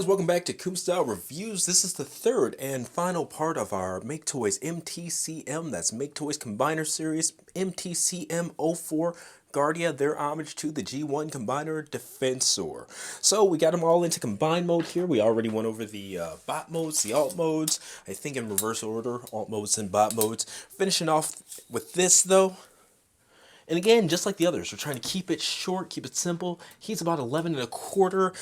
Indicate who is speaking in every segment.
Speaker 1: guys, welcome back to Coop Style Reviews. This is the third and final part of our Maketoys MTCM, that's Maketoys Combiner Series, MTCM-04 Guardia, their homage to the G1 Combiner Defensor. So we got them all into combine mode here. We already went over the bot modes, the alt modes, I think in reverse order, alt modes and bot modes. Finishing off with this though. And again, just like the others, we're trying to keep it short, keep it simple. He's about 11 and a quarter.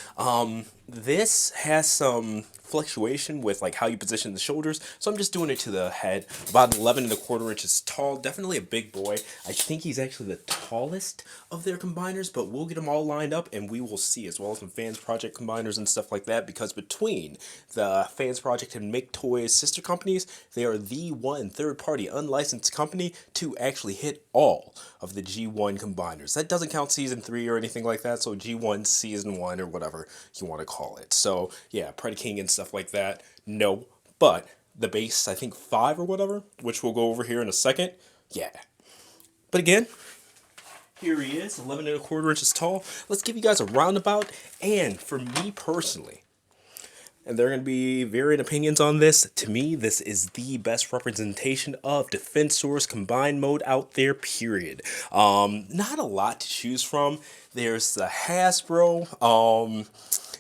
Speaker 1: This has some fluctuation with like how you position the shoulders, so I'm just doing it to the head. About 11 and a quarter inches tall, definitely a big boy. I think he's actually the tallest of their combiners, but we'll get them all lined up and we will see, as well as some Fans Project combiners and stuff like that, because between the Fans Project and Maketoys sister companies, they are the one third-party unlicensed company to actually hit all of the G1 combiners. That doesn't count Season 3 or anything like that, so G1 Season 1 or whatever you want to call it. So yeah, Predaking and stuff like that, no. But the base, I think 5 or whatever, which we'll go over here in a second, yeah. But again, here he is, 11 and a quarter inches tall. Let's give you guys a roundabout, and for me personally, and there are going to be varying opinions on this, to me, this is the best representation of Defensor's combined mode out there, period. Not a lot to choose from. There's the Hasbro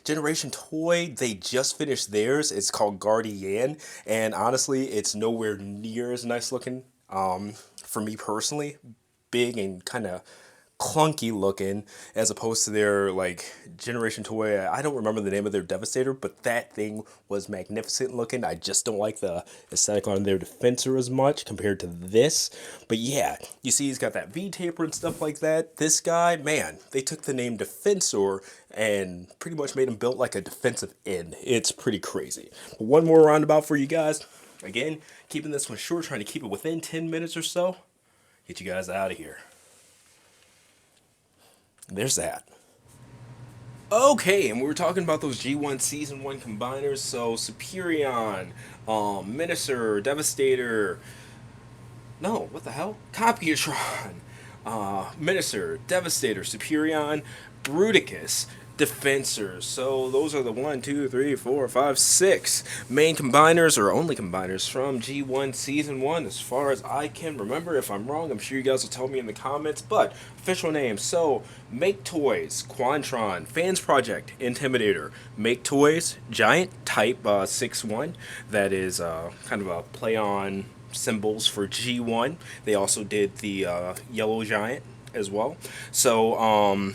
Speaker 1: Generation Toy. They just finished theirs. It's called Guardian, and honestly, it's nowhere near as nice looking, for me personally. Big and kind of clunky looking as opposed to their like Generation Toy. I don't remember the name of their Devastator, but that thing was magnificent looking. I just don't like the aesthetic on their Defensor as much compared to this. But yeah, you see he's got that V-taper and stuff like that. This guy, man, they took the name Defensor and pretty much made him built like a defensive end. It's pretty crazy. But one more roundabout for you guys. Again, keeping this one short, trying to keep it within 10 minutes or so. Get you guys out of here. There's that. Okay, and we were talking about those G1 Season 1 combiners, so Superion, Minister, Devastator, no, what the hell? Copyatron, Minister, Devastator, Superion, Bruticus, Defensors. So those are the 1, 2, 3, 4, 5, 6 main combiners, or only combiners, from G1 Season 1 as far as I can remember. If I'm wrong, I'm sure you guys will tell me in the comments, but official names. So Maketoys, Quantron, Fans Project, Intimidator, Maketoys, Giant Type 6-1, that is kind of a play on symbols for G1. They also did the Yellow Giant as well. So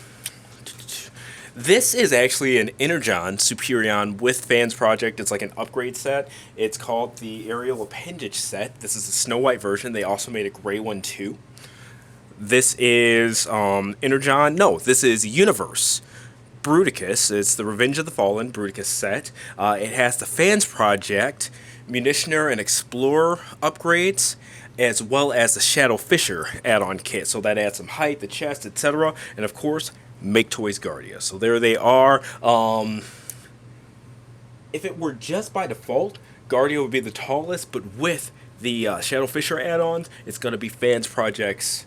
Speaker 1: this is actually an Energon Superion with Fans Project. It's like an upgrade set. It's called the Aerial Appendage set. This is a Snow White version. They also made a gray one too. This is Energon. No, this is Universe Bruticus. It's the Revenge of the Fallen Bruticus set. It has the Fans Project, Munitioner, and Explorer upgrades, as well as the Shadow Fisher add-on kit. So that adds some height, the chest, etc. And of course, Maketoys Guardia. So there they are. If it were just by default, Guardia would be the tallest, but with the Shadow Fisher add-ons, it's going to be Fans Project's,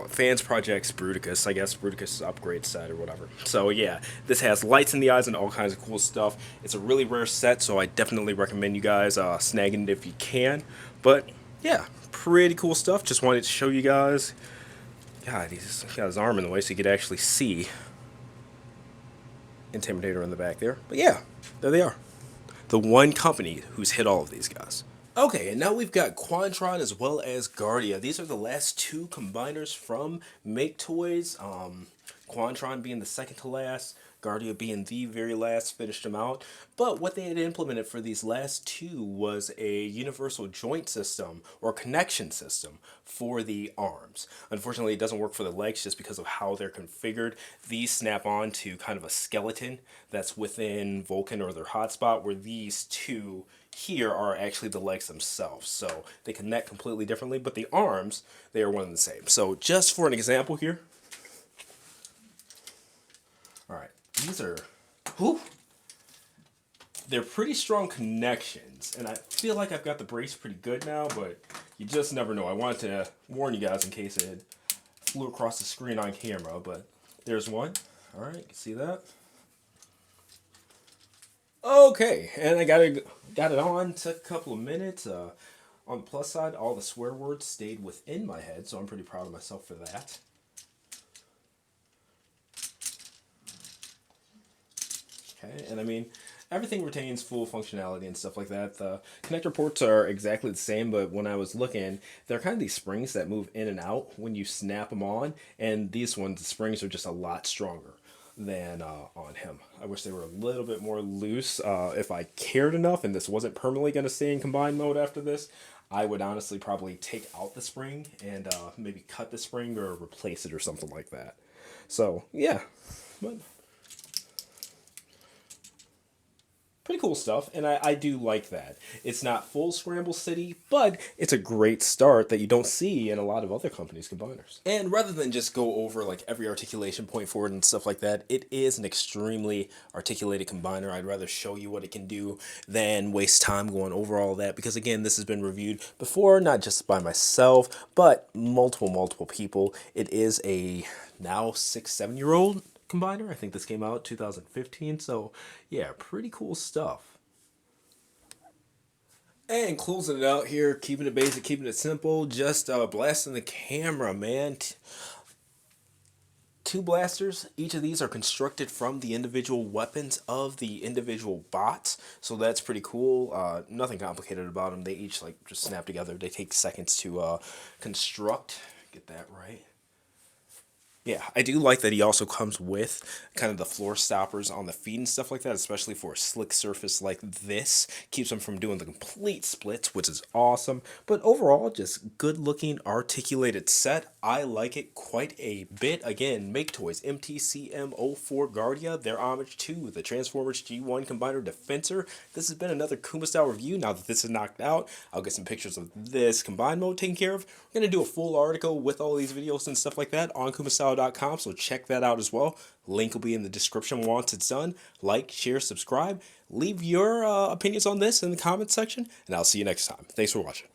Speaker 1: Fans Project's Bruticus, I guess, Bruticus upgrade set or whatever. So yeah, this has lights in the eyes and all kinds of cool stuff. It's a really rare set, so I definitely recommend you guys snagging it if you can. But yeah, pretty cool stuff. Just wanted to show you guys. God, he's got his arm in the way so you could actually see Intimidator in the back there. But yeah, there they are. The one company who's hit all of these guys. Okay, and now we've got Quantron as well as Guardia. These are the last two combiners from Maketoys. Quantron being the second to last, Guardia being the very last, finished them out. But what they had implemented for these last two was a universal joint system or connection system for the arms. Unfortunately, it doesn't work for the legs just because of how they're configured. These snap on to kind of a skeleton that's within Vulcan or their hotspot, where these two here are actually the legs themselves. So they connect completely differently, but the arms, they are one and the same. So just for an example here. Alright, these are, they're pretty strong connections, and I feel like I've got the brace pretty good now, but you just never know. I wanted to warn you guys in case it flew across the screen on camera, but there's one. Alright, you can see that? Okay, and I got it on. Took a couple of minutes. On the plus side, all the swear words stayed within my head, so I'm pretty proud of myself for that. Okay, and I mean, everything retains full functionality and stuff like that. The connector ports are exactly the same, but when I was looking, they're kind of these springs that move in and out when you snap them on, and these ones, the springs are just a lot stronger than on him. I wish they were a little bit more loose. If I cared enough and this wasn't permanently going to stay in combined mode after this, I would honestly probably take out the spring and maybe cut the spring or replace it or something like that. So, yeah. But pretty cool stuff, and I do like that. It's not full Scramble City, but it's a great start that you don't see in a lot of other companies' combiners. And rather than just go over like every articulation point for it and stuff like that, it is an extremely articulated combiner. I'd rather show you what it can do than waste time going over all that, because again, this has been reviewed before, not just by myself, but multiple people. It is a now 6-7 year old combiner. I think this came out 2015, so yeah, pretty cool stuff. And closing it out here, keeping it basic, keeping it simple, just blasting the camera, man. Two blasters. Each of these are constructed from the individual weapons of the individual bots, so that's pretty cool. Nothing complicated about them. They each like just snap together. They take seconds to construct. Get that right. Yeah, I do like that he also comes with kind of the floor stoppers on the feet and stuff like that, especially for a slick surface like this. Keeps them from doing the complete splits, which is awesome. But overall, just good looking, articulated set. I like it quite a bit. Again, Maketoys MTCM-04 Guardia, their homage to the Transformers G1 Combiner Defensor. This has been another Kuma style review. Now that this is knocked out, I'll get some pictures of this combined mode taken care of. We're going to do a full article with all these videos and stuff like that on kumastyle.com, so check that out as well. Link will be in the description once it's done. Like, share, subscribe. Leave your opinions on this in the comments section, and I'll see you next time. Thanks for watching.